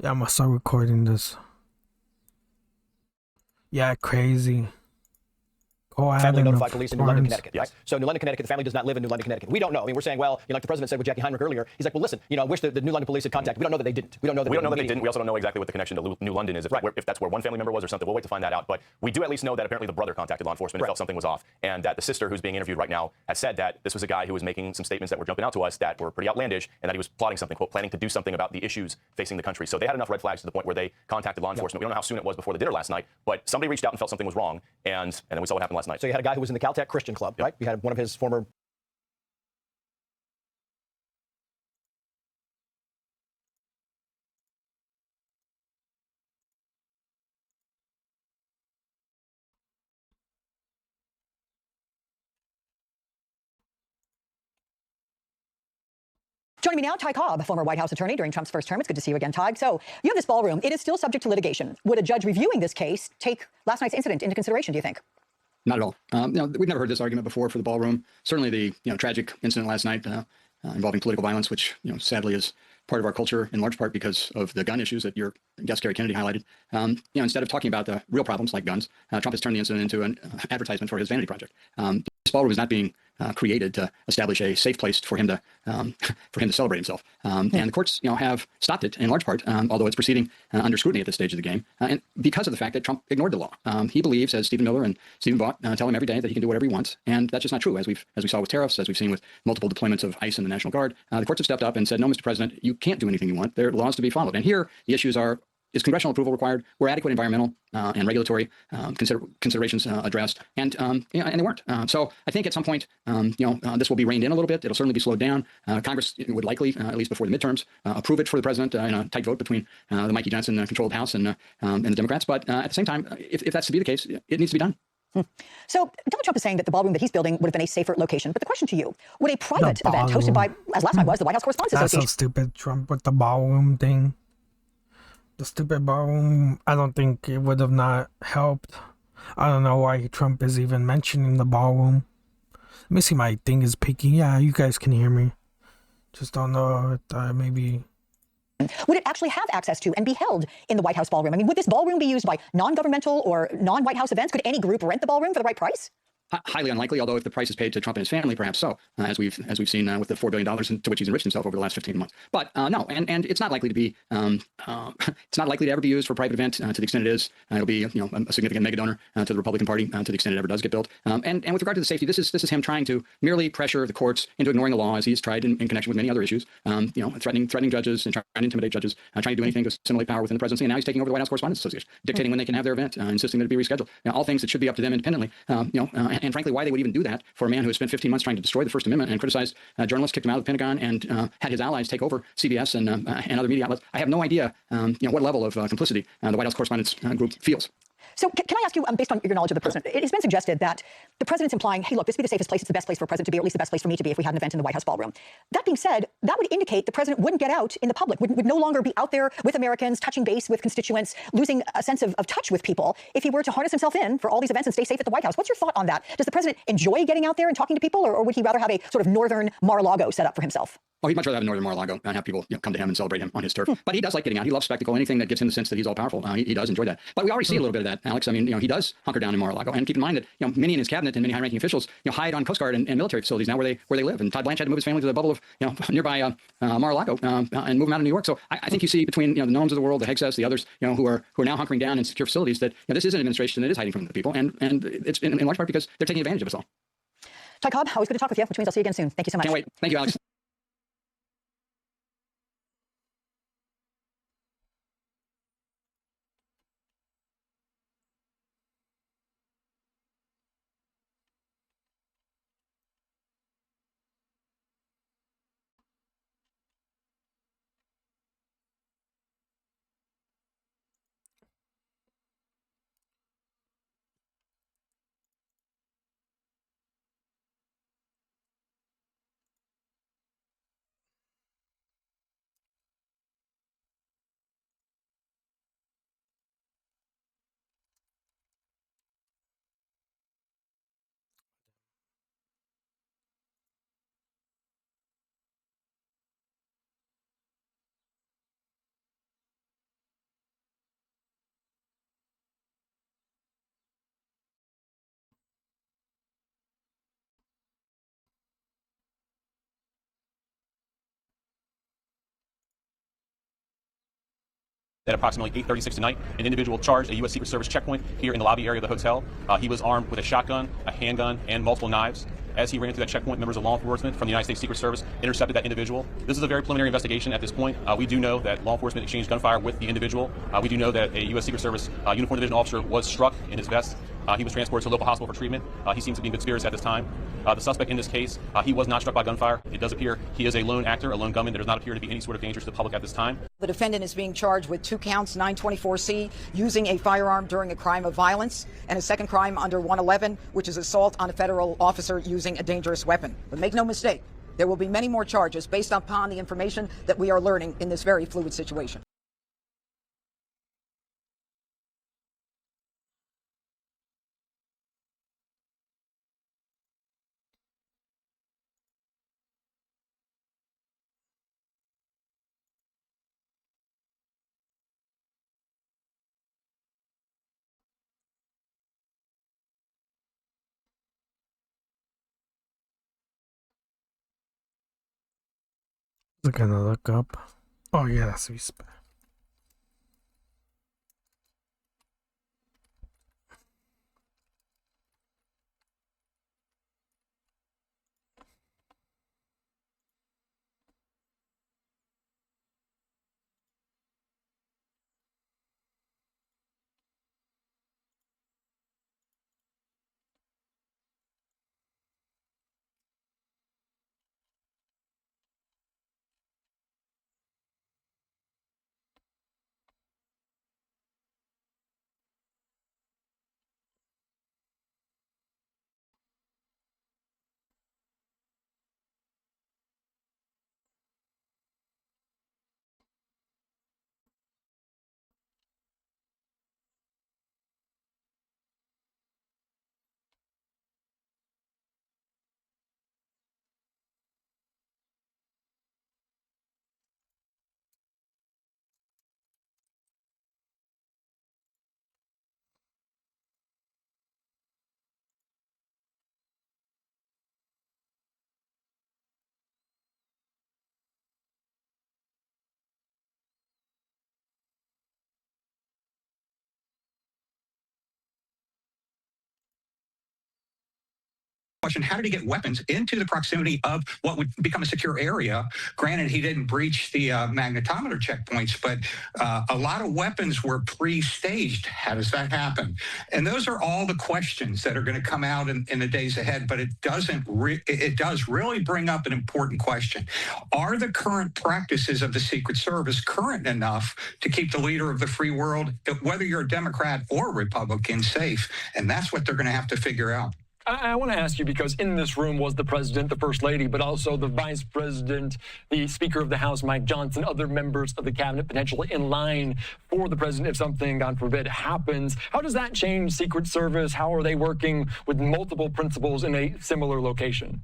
Yeah, I'm gonna start recording this. Yeah, crazy. Go ahead Family and notified police in New London, Florence. Connecticut. Right? So New London, Connecticut, the family does not live in New London, Connecticut. We don't know. I mean, we're saying, well, like the president said with Jackie Heinrich earlier, he's like, well, listen, I wish the New London police had contacted. We don't know that they didn't. We don't know that they didn't. We also don't know exactly what the connection to New London is, if that's where one family member was or something. We'll wait to find that out. But we do at least know that apparently the brother contacted law enforcement and felt something was off, and that the sister who's being interviewed right now has said that this was a guy who was making some statements that were jumping out to us that were pretty outlandish, and that he was plotting something, quote, planning to do something about the issues facing the country. So they had enough red flags to the point where they contacted law enforcement. We don't know how soon it was before the dinner last night, but somebody reached out and felt something was wrong, and then we saw what happened last night. So you had a guy who was in the Caltech Christian Club, right? You had one of his former Joining me now, Ty Cobb, former White House attorney during Trump's first term. It's good to see you again, Ty. So you have this ballroom. It is still subject to litigation. Would a judge reviewing this case take last night's incident into consideration, do you think? Not at all. We've never heard this argument before for the ballroom. Certainly the tragic incident last night involving political violence, which sadly is part of our culture in large part because of the gun issues that your guest Gary Kennedy highlighted. Instead of talking about the real problems like guns, Trump has turned the incident into an advertisement for his vanity project. This ballroom is not being created to establish a safe place for him to celebrate himself. And the courts have stopped it in large part, although it's proceeding under scrutiny at this stage of the game, and because of the fact that Trump ignored the law. He believes, as Stephen Miller and Stephen Vaught tell him every day, that he can do whatever he wants, and that's just not true. As we saw with tariffs, as we've seen with multiple deployments of ICE and the National Guard, the courts have stepped up and said, no, Mr. President, you can't do anything you want. There are laws to be followed. And here the issues are: is congressional approval required? Were adequate environmental and regulatory considerations addressed? And they weren't. So I think at some point, this will be reined in a little bit. It'll certainly be slowed down. Congress would likely, at least before the midterms, approve it for the president in a tight vote between the Mikey Johnson-controlled House and the Democrats. But at the same time, if that's to be the case, it needs to be done. So Donald Trump is saying that the ballroom that he's building would have been a safer location. But the question to you, would a private event hosted by, as last night was, the White House Correspondents Association? That's so stupid, Trump with the ballroom thing. The stupid ballroom, I don't think it would have not helped. I don't know why Trump is even mentioning the ballroom. Let me see, my thing is peaking. Yeah, you guys can hear me. Just don't know, maybe... Would it actually have access to and be held in the White House ballroom? I mean, would this ballroom be used by non-governmental or non-White House events? Could any group rent the ballroom for the right price? Highly unlikely, although if the price is paid to Trump and his family, perhaps so, as we've seen with the $4 billion to which he's enriched himself over the last 15 months. But no, and it's not likely to be, it's not likely to ever be used for a private event. To the extent it is, it'll be a significant mega donor to the Republican Party to the extent it ever does get built. And with regard to the safety, this is him trying to merely pressure the courts into ignoring the law, as he's tried in connection with many other issues. Threatening judges and trying to intimidate judges, trying to do anything to assimilate power within the presidency. And now he's taking over the White House Correspondents Association, dictating when they can have their event, insisting that it be rescheduled. All things that should be up to them independently. And frankly, why they would even do that for a man who has spent 15 months trying to destroy the First Amendment and criticized journalists, kicked him out of the Pentagon, and had his allies take over CBS and other media outlets. I have no idea what level of complicity the White House Correspondents Group feels. So can I ask you, based on your knowledge of the president, it has been suggested that the president's implying, hey, look, this would be the safest place, it's the best place for a president to be, or at least the best place for me to be if we had an event in the White House ballroom. That being said, that would indicate the president wouldn't get out in the public, would no longer be out there with Americans, touching base with constituents, losing a sense of touch with people if he were to harness himself in for all these events and stay safe at the White House. What's your thought on that? Does the president enjoy getting out there and talking to people, or would he rather have a sort of northern Mar-a-Lago set up for himself? Oh, he'd much rather have a northern Mar-a-Lago and have people come to him and celebrate him on his turf. But he does like getting out. He loves spectacle. Anything that gives him the sense that he's all powerful. He does enjoy that. But we already see a little bit of that, Alex. I mean, he does hunker down in Mar-a-Lago. And keep in mind that many in his cabinet and many high-ranking officials hide on Coast Guard and military facilities now where they live. And Todd Blanche had to move his family to the bubble of nearby Mar-a-Lago and move him out of New York. So I think you see between the Noams of the world, the Hegseths, the others who are now hunkering down in secure facilities that this is an administration that is hiding from the people, and it's in large part because they're taking advantage of us all. Ty Cobb, always good to talk with you, which means I'll see you again soon. Thank you so much. Can't wait. Thank you, Alex. at approximately 8:36 tonight, an individual charged a U.S. Secret Service checkpoint here in the lobby area of the hotel. He was armed with a shotgun, a handgun, and multiple knives. As he ran through that checkpoint, members of law enforcement from the United States Secret Service intercepted that individual. This is a very preliminary investigation at this point. We do know that law enforcement exchanged gunfire with the individual. We do know that a U.S. Secret Service uniformed division officer was struck in his vest. He was transported to a local hospital for treatment. He seems to be in good spirits at this time. The suspect in this case, he was not struck by gunfire. It does appear he is a lone actor, a lone gunman. There does not appear to be any sort of danger to the public at this time. The defendant is being charged with 2 counts, 924C, using a firearm during a crime of violence, and a second crime under 111, which is assault on a federal officer using a dangerous weapon. But make no mistake, there will be many more charges based upon the information that we are learning in this very fluid situation. They're gonna look up. Oh yeah, that's Vispa. Question, how did he get weapons into the proximity of what would become a secure area? Granted, he didn't breach the magnetometer checkpoints, but a lot of weapons were pre-staged. How does that happen? And those are all the questions that are going to come out in the days ahead, but it does really bring up an important question. Are the current practices of the Secret Service current enough to keep the leader of the free world, whether you're a Democrat or Republican, safe? And that's what they're going to have to figure out. I want to ask you, because in this room was the president, the first lady, but also the vice president, the Speaker of the House, Mike Johnson, other members of the cabinet potentially in line for the president if something, God forbid, happens. How does that change Secret Service? How are they working with multiple principals in a similar location?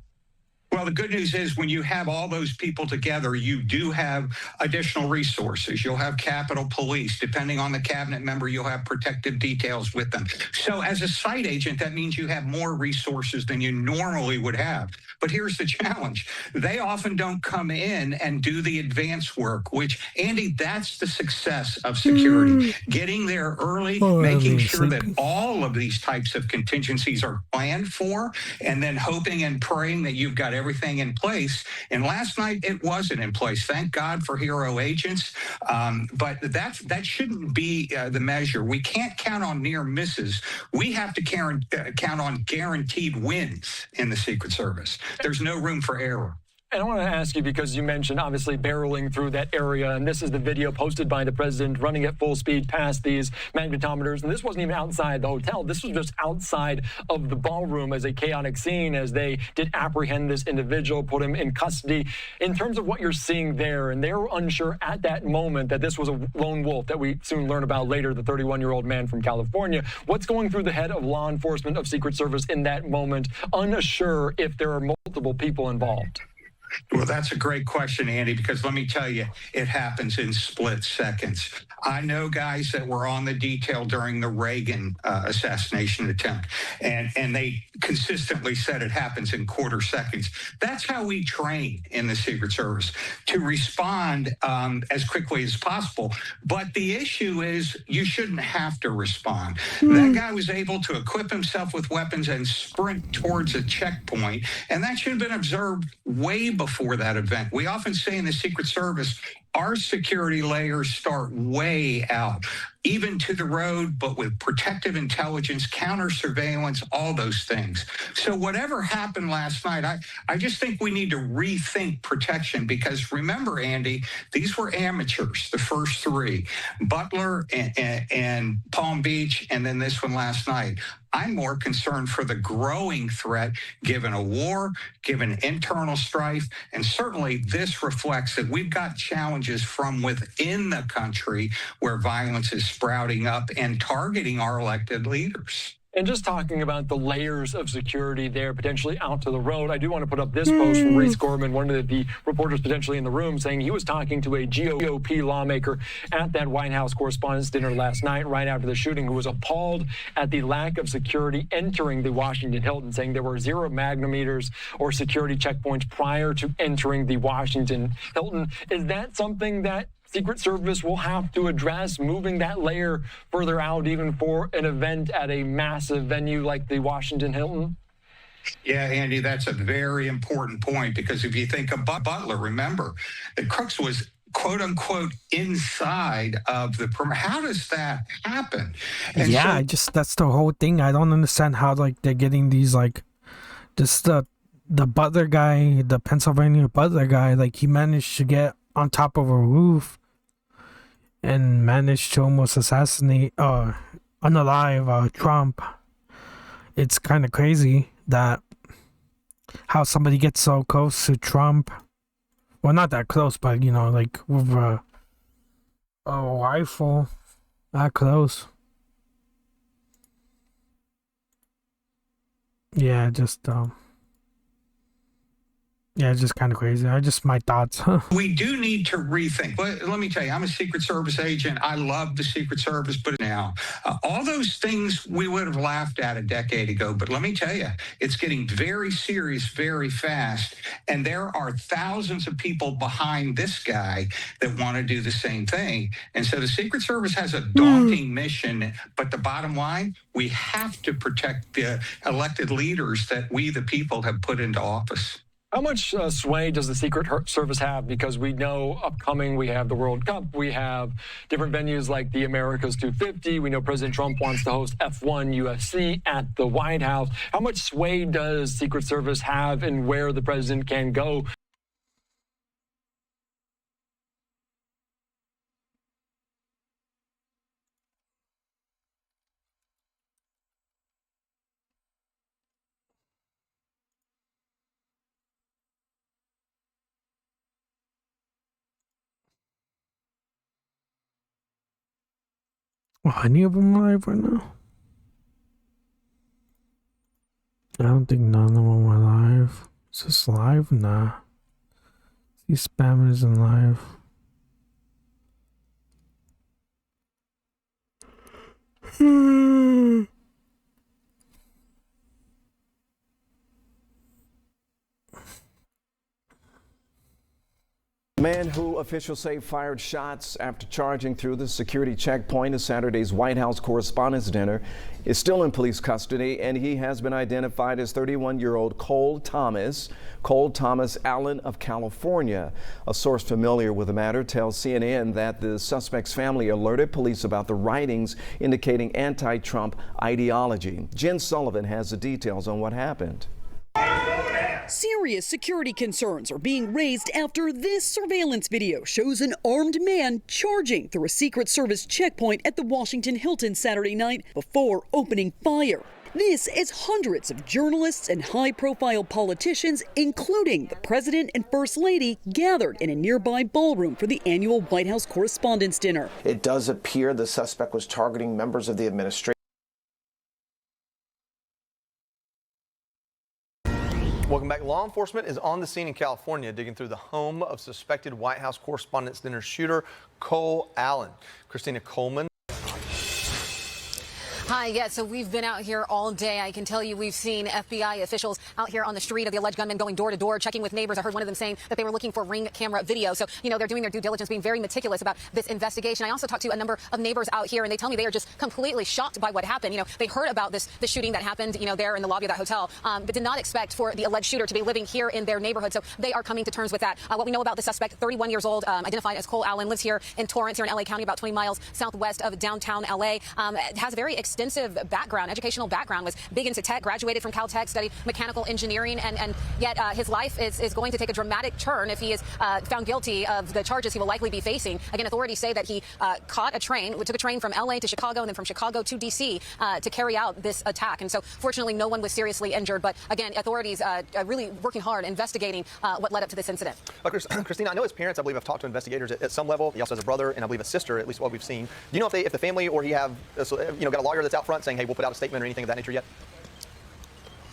Well, the good news is when you have all those people together, you do have additional resources. You'll have Capitol Police. Depending on the cabinet member, you'll have protective details with them. So as a site agent, that means you have more resources than you normally would have. But here's the challenge. They often don't come in and do the advance work, which, Andy, that's the success of security. Getting there early, making sure that all of these types of contingencies are planned for, and then hoping and praying that you've got everything in place. And last night, it wasn't in place. Thank God for hero agents. But that shouldn't be the measure. We can't count on near misses. We have to count on guaranteed wins in the Secret Service. There's no room for error. And I want to ask you, because you mentioned obviously barreling through that area, and this is the video posted by the president running at full speed past these magnetometers. And this wasn't even outside the hotel. This was just outside of the ballroom as a chaotic scene as they did apprehend this individual, put him in custody. In terms of what you're seeing there, and they were unsure at that moment that this was a lone wolf that we soon learn about later, the 31-year-old man from California. What's going through the head of law enforcement, of Secret Service in that moment, unsure if there are multiple people involved? Well, that's a great question, Andy, because let me tell you, it happens in split seconds. I know guys that were on the detail during the Reagan assassination attempt, and they consistently said it happens in quarter seconds. That's how we train in the Secret Service, to respond as quickly as possible. But the issue is you shouldn't have to respond. That guy was able to equip himself with weapons and sprint towards a checkpoint, and that should have been observed way before that event. We often say in the Secret Service, our security layers start way out, even to the road, but with protective intelligence, counter surveillance, all those things. So whatever happened last night, I just think we need to rethink protection, because remember, Andy, these were amateurs, the first three, Butler and Palm Beach, and then this one last night. I'm more concerned for the growing threat, given a war, given internal strife, and certainly this reflects that we've got challenges from within the country where violence is sprouting up and targeting our elected leaders. And just talking about the layers of security there potentially out to the road, I do want to put up this post from Reese Gorman, one of the reporters potentially in the room, saying he was talking to a GOP lawmaker at that White House Correspondents' Dinner last night, right after the shooting, who was appalled at the lack of security entering the Washington Hilton, saying there were 0 magnetometers or security checkpoints prior to entering the Washington Hilton. Is that something that Secret Service will have to address, moving that layer further out, even for an event at a massive venue like the Washington Hilton? Yeah, Andy, that's a very important point, because if you think of Butler, remember, the crux was quote unquote inside of the perimeter. How does that happen? And yeah, that's the whole thing. I don't understand how they're getting these just the Butler guy, the Pennsylvania Butler guy, he managed to get on top of a roof and managed to almost assassinate, unalive Trump. It's kind of crazy that how somebody gets so close to Trump. Well, not that close, but with a rifle that close. Yeah, just kind of crazy. My thoughts. We do need to rethink. But let me tell you, I'm a Secret Service agent. I love the Secret Service, but now all those things we would have laughed at a decade ago. But let me tell you, it's getting very serious very fast. And there are thousands of people behind this guy that want to do the same thing. And so the Secret Service has a daunting mission. But the bottom line, we have to protect the elected leaders that we, the people, have put into office. How much sway does the Secret Service have? Because we know upcoming, we have the World Cup, we have different venues like the America's 250. We know President Trump wants to host F1 UFC at the White House. How much sway does Secret Service have in where the president can go? Any of them live right now? I don't think none of them are live. Is this live? Nah. C-SPAN isn't live. Man who officials say fired shots after charging through the security checkpoint at Saturday's White House Correspondents' Dinner is still in police custody, and he has been identified as 31-year-old Cole Thomas Allen of California. A source familiar with the matter tells CNN that the suspect's family alerted police about the writings indicating anti-Trump ideology. Jen Sullivan has the details on what happened. Serious security concerns are being raised after this surveillance video shows an armed man charging through a Secret Service checkpoint at the Washington Hilton Saturday night before opening fire. This as hundreds of journalists and high-profile politicians, including the president and first lady, gathered in a nearby ballroom for the annual White House Correspondents' Dinner. It does appear the suspect was targeting members of the administration. Welcome back. Law enforcement is on the scene in California, digging through the home of suspected White House Correspondents' Dinner shooter Cole Allen. Christina Coleman. Hi, yeah, so we've been out here all day. I can tell you we've seen FBI officials out here on the street of the alleged gunman going door to door, checking with neighbors. I heard one of them saying that they were looking for Ring camera video. So, you know, they're doing their due diligence, being very meticulous about this investigation. I also talked to a number of neighbors out here, and they tell me they are just completely shocked by what happened. You know, they heard about the shooting that happened, you know, there in the lobby of that hotel, but did not expect for the alleged shooter to be living here in their neighborhood. So they are coming to terms with that. What we know about the suspect, 31 years old, identified as Cole Allen, lives here in Torrance, here in LA County, about 20 miles southwest of downtown LA. Has a very extensive educational background, was big into tech, graduated from Caltech, studied mechanical engineering, and yet his life is going to take a dramatic turn if he is found guilty of the charges he will likely be facing. Again, authorities say that he took a train from LA to Chicago and then from Chicago to DC to carry out this attack. And so fortunately, no one was seriously injured. But again, authorities are really working hard, investigating what led up to this incident. Christina, I know his parents, I believe, have talked to investigators at some level. He also has a brother and I believe a sister, at least what we've seen. Do you know if the family or he have, got a lawyer that's out front saying, hey, we'll put out a statement or anything of that nature yet?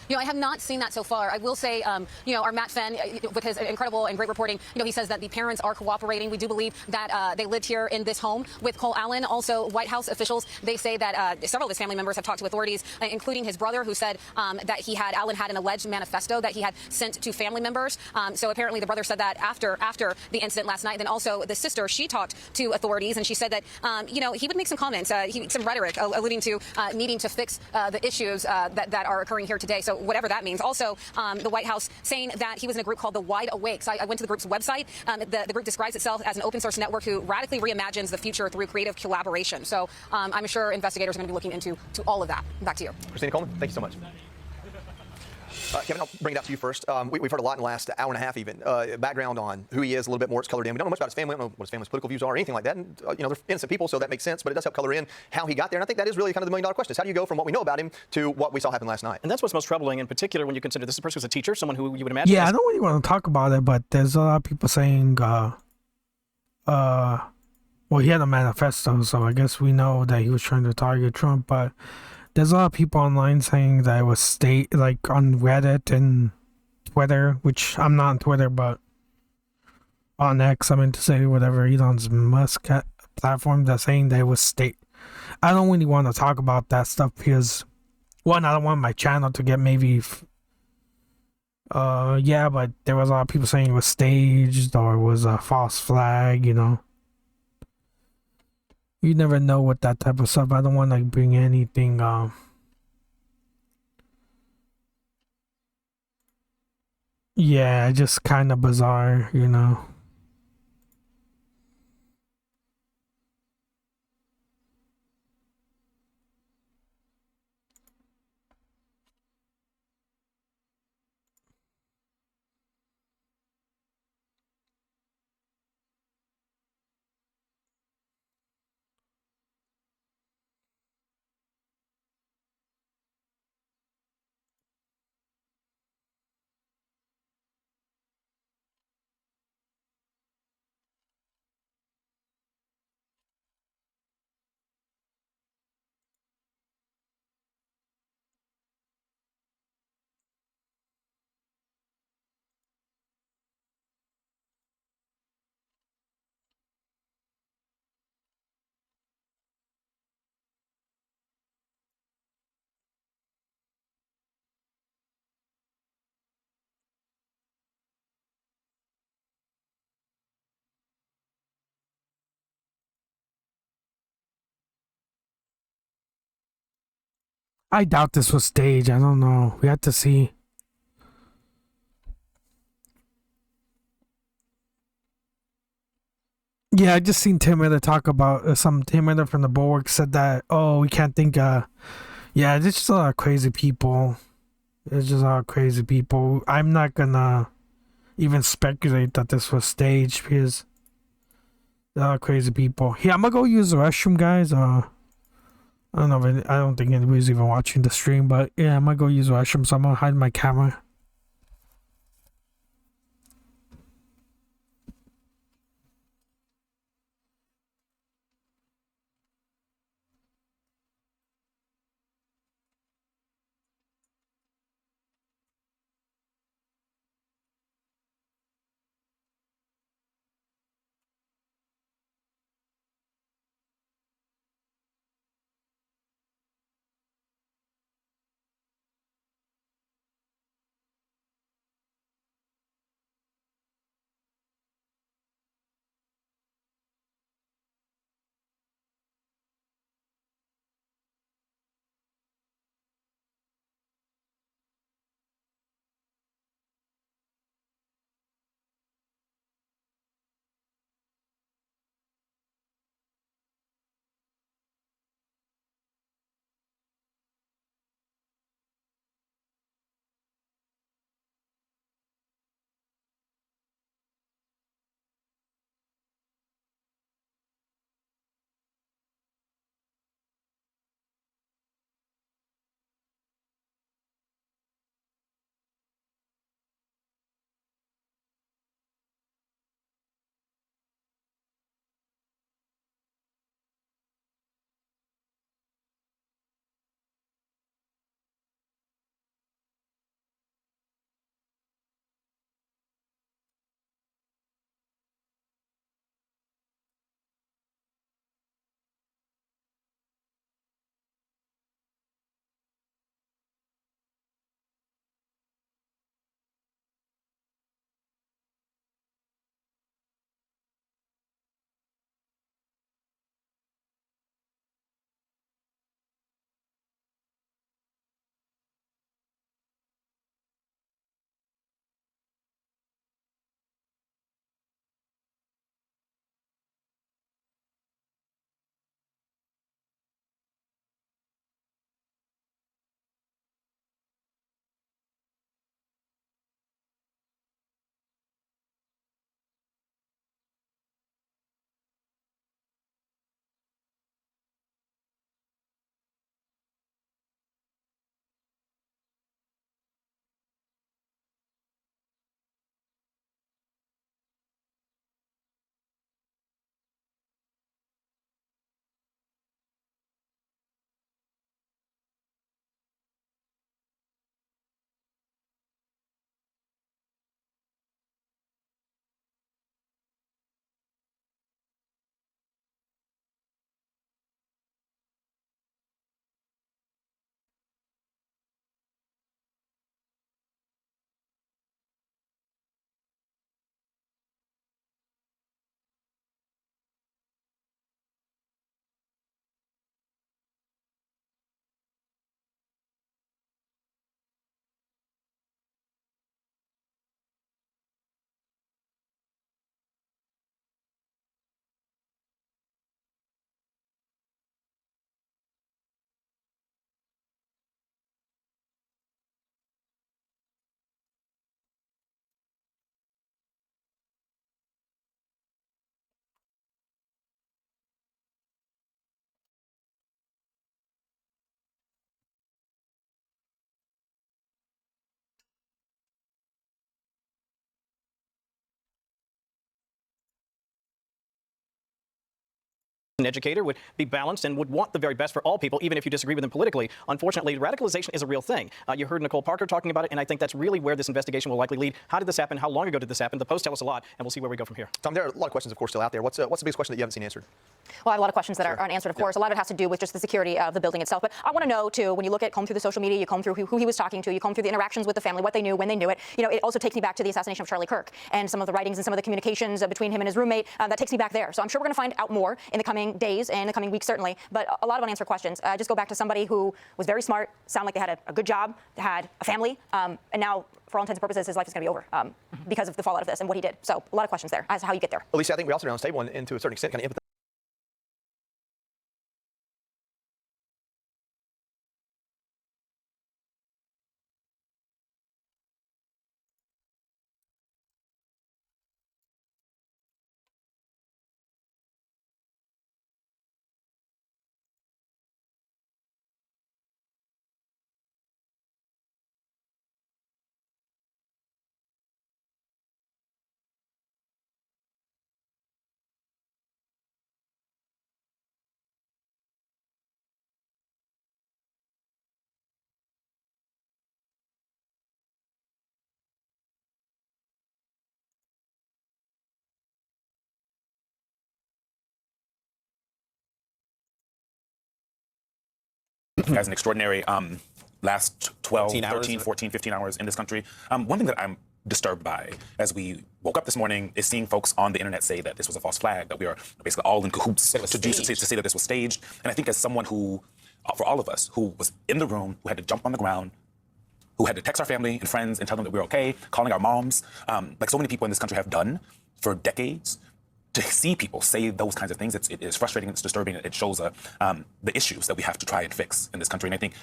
You know, I have not seen that so far. I will say, our Matt Fenn, with his incredible and great reporting, he says that the parents are cooperating. We do believe that they lived here in this home with Cole Allen. Also, White House officials, they say that several of his family members have talked to authorities, including his brother, who said that Allen had an alleged manifesto that he had sent to family members. So apparently the brother said that after the incident last night. Then also the sister, she talked to authorities, and she said that, he would make some comments, some rhetoric alluding to needing to fix the issues that are occurring here today. So whatever that means. Also, the White House saying that he was in a group called the Wide Awake. So I went to the group's website. The group describes itself as an open source network who radically reimagines the future through creative collaboration. So I'm sure investigators are going to be looking into all of that. Back to you. Christina Coleman, thank you so much. Kevin, I'll bring it up to you first. We've heard a lot in the last hour and a half even. Background on who he is, a little bit more. It's colored in. We don't know much about his family. We don't know what his family's political views are or anything like that. And, they're innocent people, so that makes sense. But it does help color in how he got there. And I think that is really kind of the million-dollar question. Is how do you go from what we know about him to what we saw happen last night? And that's what's most troubling, in particular, when you consider this person was a teacher, someone who you would imagine. Yeah, I don't really want to talk about it, but there's a lot of people saying, well, he had a manifesto, so I guess we know that he was trying to target Trump. But there's a lot of people online saying that it was on Reddit and Twitter, which I'm not on Twitter, but on X, I meant to say whatever Elon's Musk platform, that's saying that it was state. I don't really want to talk about that stuff because, one, I don't want my channel to get maybe, but there was a lot of people saying it was staged or it was a false flag, You never know with that type of stuff. I don't want to bring anything, yeah, just kind of bizarre, I doubt this was staged. I don't know. We have to see. Yeah, I just seen Tim Miller talk about Tim Miller from the Bulwark said that, we can't think, yeah, there's just a lot of crazy people. There's just a lot of crazy people. I'm not gonna even speculate that this was staged because there are crazy people. Yeah, I'm gonna go use the restroom, guys. I don't know if I don't think anybody's even watching the stream, but yeah, I'm gonna go use the restroom, so I'm gonna hide my camera. an educator, would be balanced and would want the very best for all people, even if you disagree with them politically. Unfortunately, radicalization is a real thing. You heard Nicole Parker talking about it, and I think that's really where this investigation will likely lead. How did this happen? How long ago did this happen? The Post tell us a lot, and we'll see where we go from here. Tom, there are a lot of questions, of course, still out there. What's the biggest question that you haven't seen answered? Well, I have a lot of questions that aren't answered, of course. A lot of it has to do with just the security of the building itself. But I want to know, too, when you comb through the social media, you comb through who he was talking to, you comb through the interactions with the family, what they knew, when they knew it. It also takes me back to the assassination of Charlie Kirk and some of the writings and some of the communications between him and his roommate. That takes me back there. So I'm sure we're going to find out more in the coming days and in the coming weeks, certainly. But a lot of unanswered questions. Just go back to somebody who was very smart, sounded like they had a good job, they had a family, and now, for all intents and purposes, his life is going to be over because of the fallout of this and what he did. So a lot of questions there as to how you get there. Alicia, I think we also around the table and to a certain extent kind of empathize. As an extraordinary last 12, 13, 14, 15 hours in this country. One thing that I'm disturbed by as we woke up this morning is seeing folks on the internet say that this was a false flag, that we are basically all in cahoots to say that this was staged. And I think as someone who, for all of us, who was in the room, who had to jump on the ground, who had to text our family and friends and tell them that we're okay, calling our moms, like so many people in this country have done for decades, to see people say those kinds of things, it is frustrating, it's disturbing. It shows the issues that we have to try and fix in this country. And I think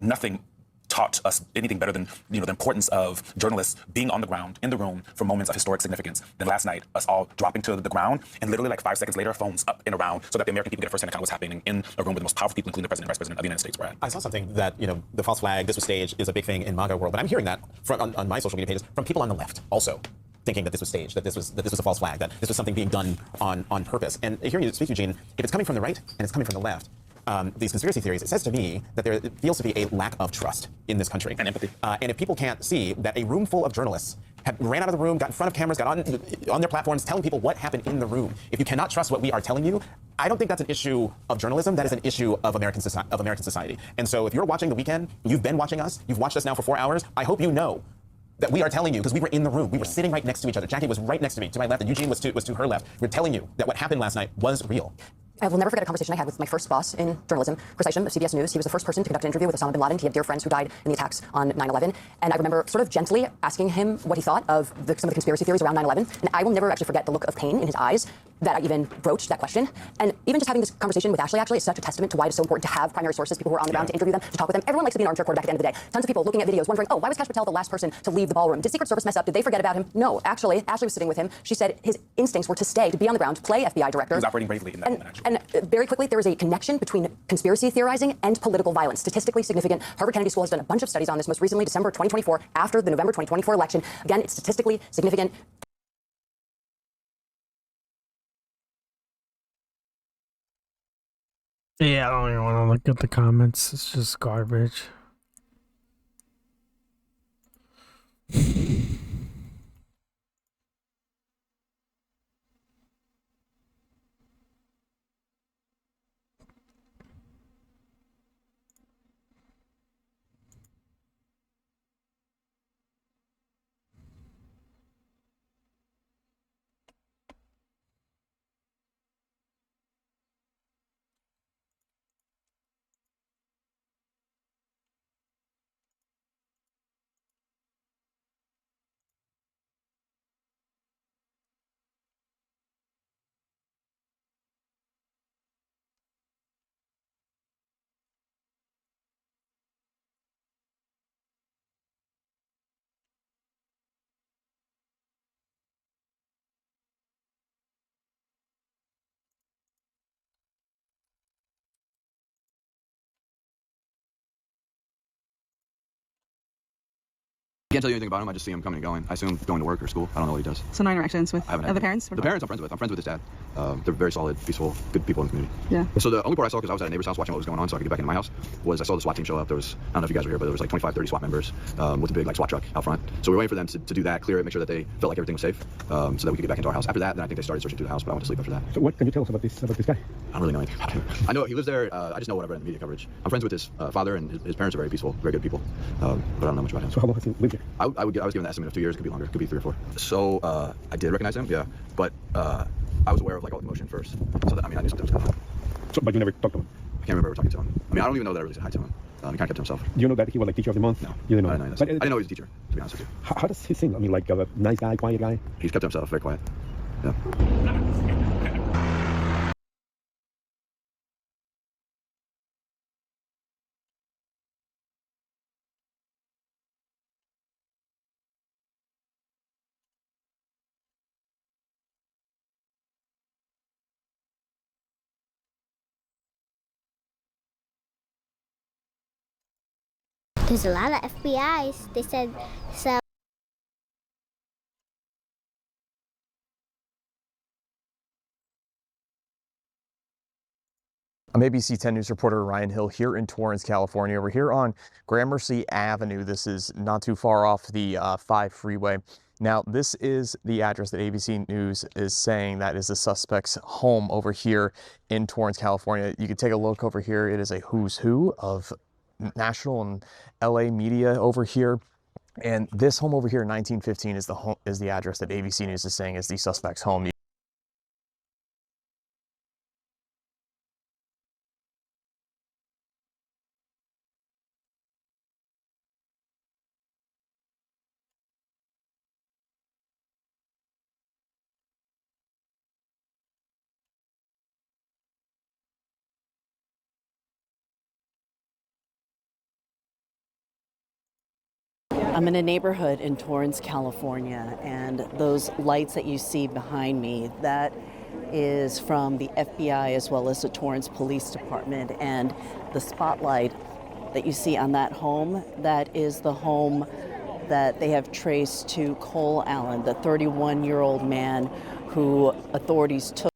nothing taught us anything better than the importance of journalists being on the ground, in the room, for moments of historic significance than last night, us all dropping to the ground and literally like 5 seconds later, phones up and around so that the American people get a first-hand account of what's happening in a room with the most powerful people, including the President and Vice President of the United States. Brad. I saw something that, the false flag, this was staged, is a big thing in MAGA world, but I'm hearing that on my social media pages from people on the left also, thinking that this was staged, that this was a false flag, that this was something being done on purpose. And hearing you speak, Eugene, if it's coming from the right and it's coming from the left, these conspiracy theories, it says to me that there feels to be a lack of trust in this country. And empathy. And if people can't see that a room full of journalists ran out of the room, got in front of cameras, got on their platforms, telling people what happened in the room, if you cannot trust what we are telling you, I don't think that's an issue of journalism. That is an issue of American society. And so if you're watching The Weekend, you've been watching us, you've watched us now for 4 hours, I hope you know that we are telling you, because we were in the room, we were sitting right next to each other. Jackie was right next to me, to my left, and Eugene was to her left. We're telling you that what happened last night was real. I will never forget a conversation I had with my first boss in journalism, Chris Isham of CBS News. He was the first person to conduct an interview with Osama bin Laden. He had dear friends who died in the attacks on 9/11. And I remember sort of gently asking him what he thought of some of the conspiracy theories around 9/11. And I will never actually forget the look of pain in his eyes that I even broached that question. And even just having this conversation with Ashley, actually, is such a testament to why it's so important to have primary sources, people who are on the ground, to interview them, to talk with them. Everyone likes to be an armchair quarterback at the end of the day. Tons of people looking at videos wondering, why was Kash Patel the last person to leave the ballroom? Did Secret Service mess up? Did they forget about him? No, actually, Ashley was sitting with him. She said his instincts were to stay, to be on the ground, play FBI director. He was operating bravely in that moment, actually. And very quickly, there is a connection between conspiracy theorizing and political violence. Statistically significant. Harvard Kennedy School has done a bunch of studies on this, most recently December 2024, after the November 2024 election. Again, it's statistically significant. Yeah, I don't even want to look at the comments. It's just garbage. Can't tell you anything about him. I just see him coming and going. I assume going to work or school. I don't know what he does. So no interactions with other parents? The parents I'm friends with. I'm friends with his dad. They're very solid, peaceful, good people in the community. Yeah. So the only part I saw, because I was at a neighbor's house watching what was going on so I could get back into my house, was I saw the SWAT team show up. There was, I don't know if you guys were here, but there was like 25, 30 SWAT members with a big like SWAT truck out front. So we were waiting for them to do that, clear it, make sure that they felt like everything was safe, so that we could get back into our house. After that, then I think they started searching through the house, but I went to sleep after that. So what can you tell us about this guy? I don't really know anything about him. I know he lives there. I just know what I've read in the media coverage. I'm friends with his father, and his parents are very peaceful, very good people, but I don't know much about him. So how long has he lived here? I was given the estimate of 2 years. It could be longer. It could be 3 or 4. So I did recognize him, yeah, but I was aware of like all the commotion first, so that, I mean, I knew something was going on. So, but you never talked to him? I can't remember ever talking to him. I mean, I don't even know that I really said hi to him. He kind of kept to himself. Do you know that he was like teacher of the month? No. You didn't know? I didn't know. I didn't know he was a teacher, to be honest with you. How does he seem? I mean, like a nice guy, quiet guy? He's kept to himself, very quiet. Yeah. There's a lot of FBI's. They said so. I'm ABC 10 News reporter Ryan Hill here in Torrance, California. We're here on Gramercy Avenue. This is not too far off the 5 freeway. Now, this is the address that ABC News is saying that is the suspect's home over here in Torrance, California. You can take a look over here. It is a who's who of national and LA media over here. And this home over here in 1915 is the address that ABC News is saying is the suspect's home. I'm in a neighborhood in Torrance, California, and those lights that you see behind me, that is from the FBI as well as the Torrance Police Department. And the spotlight that you see on that home, that is the home that they have traced to Cole Allen, the 31-year-old man who authorities took.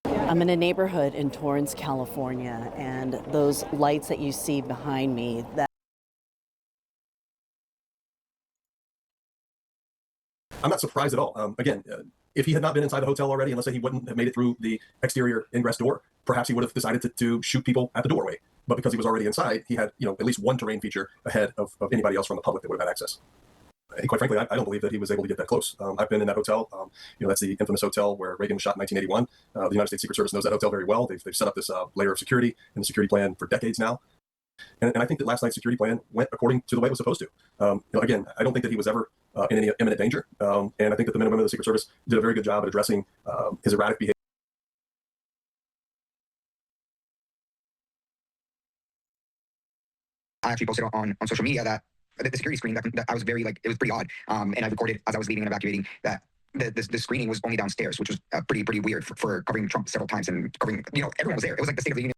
I'm in a neighborhood in Torrance, California, and those lights that you see behind me, that I'm not surprised at all. Again, if he had not been inside the hotel already, and let's say he wouldn't have made it through the exterior ingress door, perhaps he would have decided to shoot people at the doorway. But because he was already inside, he had at least one terrain feature ahead of anybody else from the public that would have had access. And quite frankly, I don't believe that he was able to get that close. I've been in that hotel. That's the infamous hotel where Reagan was shot in 1981. The United States Secret Service knows that hotel very well. They've set up this layer of security and the security plan for decades now. And I think that last night's security plan went according to the way it was supposed to. Again, I don't think that he was ever in any imminent danger. And I think that the men and women of the Secret Service did a very good job at addressing his erratic behavior. I actually posted on social media that the security screen that I was very it was pretty odd. And I recorded as I was leaving and evacuating that the screening was only downstairs, which was pretty weird for covering Trump several times and covering, everyone was there. It was like the State of the Union.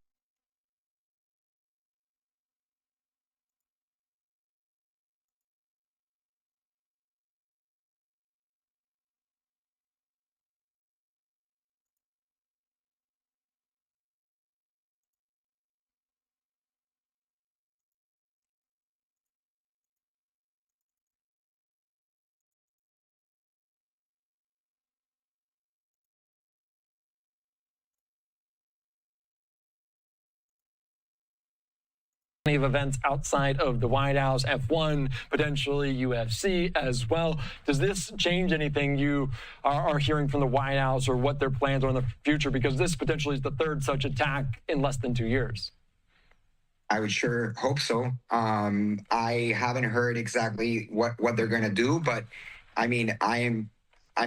Of events outside of the White House, F1, potentially UFC as well. Does this change anything you are hearing from the White House or what their plans are in the future? Because this potentially is the third such attack in less than 2 years. I would sure hope so. I haven't heard exactly what they're going to do, but I mean, I'm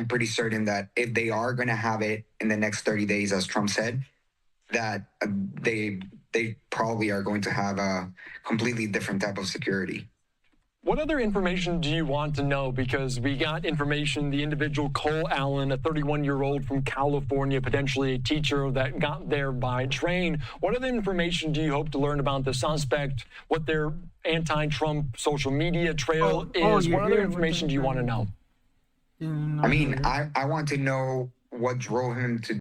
pretty certain that if they are going to have it in the next 30 days, as Trump said, that they probably are going to have a completely different type of security. What other information do you want to know? Because we got information, the individual Cole Allen, a 31-year-old from California, potentially a teacher that got there by train. What other information do you hope to learn about the suspect, what their anti-Trump social media trail is? What other information do you want to know? I mean, I want to know what drove him to